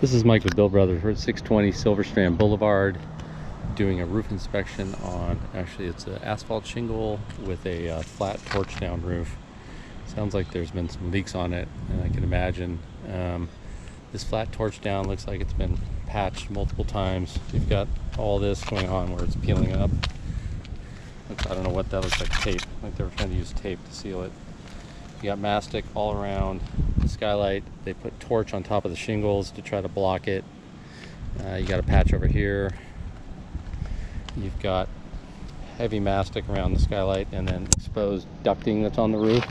This is Mike with Bill Brothers. We're at 620 Silver Strand Boulevard doing a roof inspection on, actually it's an asphalt shingle with a flat torch down roof. Sounds like there's been some leaks on it, and I can imagine this flat torch down looks like it's been patched multiple times. You've got all this going on where it's peeling up. I don't know what that looks like, tape, like they were trying to use tape to seal it. You got mastic all around the skylight. They put torch on top of the shingles to try to block it. You got a patch over here. You've got heavy mastic around the skylight, and then exposed ducting that's on the roof.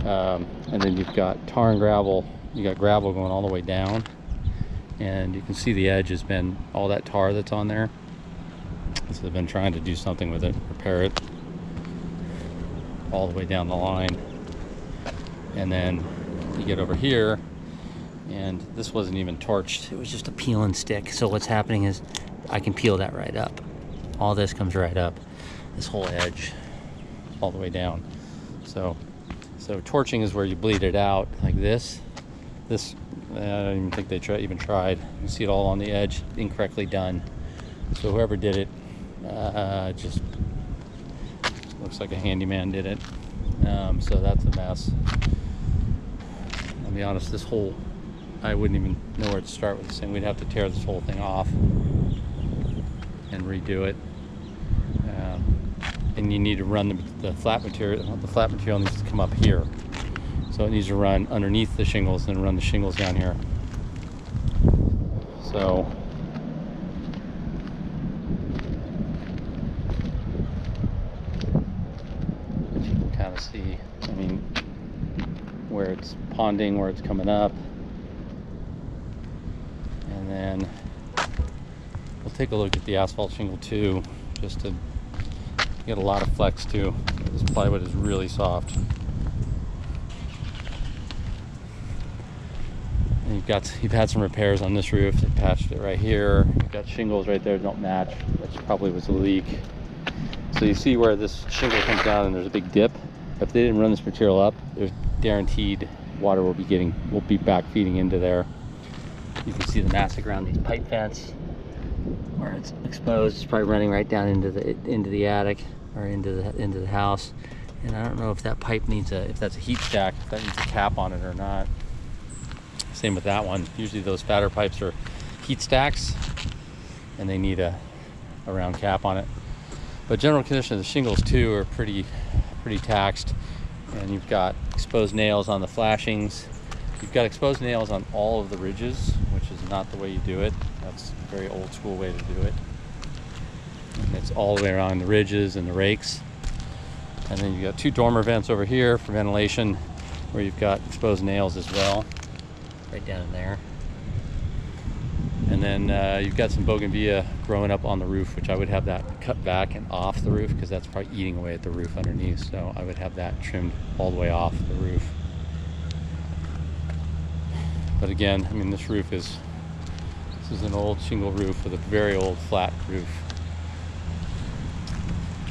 And then you've got tar and gravel. You got gravel going all the way down, and you can see the edge has been all that tar that's on there. So they've been trying to do something with it, repair it all the way down the line. And then you get over here, and this wasn't even torched, it was just a peel and stick. So what's happening is I can peel that right up. All this comes right up, this whole edge all the way down. So torching is where you bleed it out like this. I don't even think they even tried. You can see it all on the edge, incorrectly done. So whoever did it just looks like a handyman did it. So that's a mess. I'll be honest, this whole, I wouldn't even know where to start with this thing. We'd have to tear this whole thing off and redo it. And you need to run the flat material. The flat material needs to come up here. So it needs to run underneath the shingles and run the shingles down here. So you can kind of see, I mean, where it's ponding, where it's coming up. And then we'll take a look at the asphalt shingle too, just to get a lot of flex too. This plywood is really soft. And you've had some repairs on this roof. They patched it right here. You've got shingles right there that don't match, which probably was a leak. So you see where this shingle comes down and there's a big dip. If they didn't run this material up, there's guaranteed water will be back feeding into there. You can see the mastic around these pipe vents where it's exposed. It's probably running right down into the attic or into the house. And I don't know if that pipe needs if that's a heat stack, if that needs a cap on it or not. Same with that one. Usually those fatter pipes are heat stacks and they need a round cap on it. But general condition of the shingles too are pretty taxed. And you've got exposed nails on the flashings. You've got exposed nails on all of the ridges, which is not the way you do it. That's a very old school way to do it. And it's all the way around the ridges and the rakes. And then you've got two dormer vents over here for ventilation, where you've got exposed nails as well, right down in there. And then you've got some bougainvillea growing up on the roof, which I would have that cut back and off the roof, because that's probably eating away at the roof underneath. So I would have that trimmed all the way off the roof. But again, I mean, this is an old shingle roof with a very old flat roof.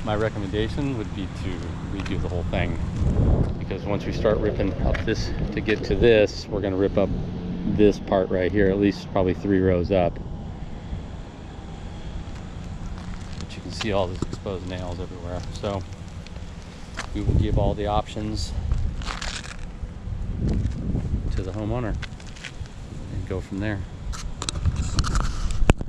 My recommendation would be to redo the whole thing, because once we start ripping up this to get to this, we're going to rip up this part right here, at least probably 3 rows up. But you can see all these exposed nails everywhere. So we will give all the options to the homeowner and go from there.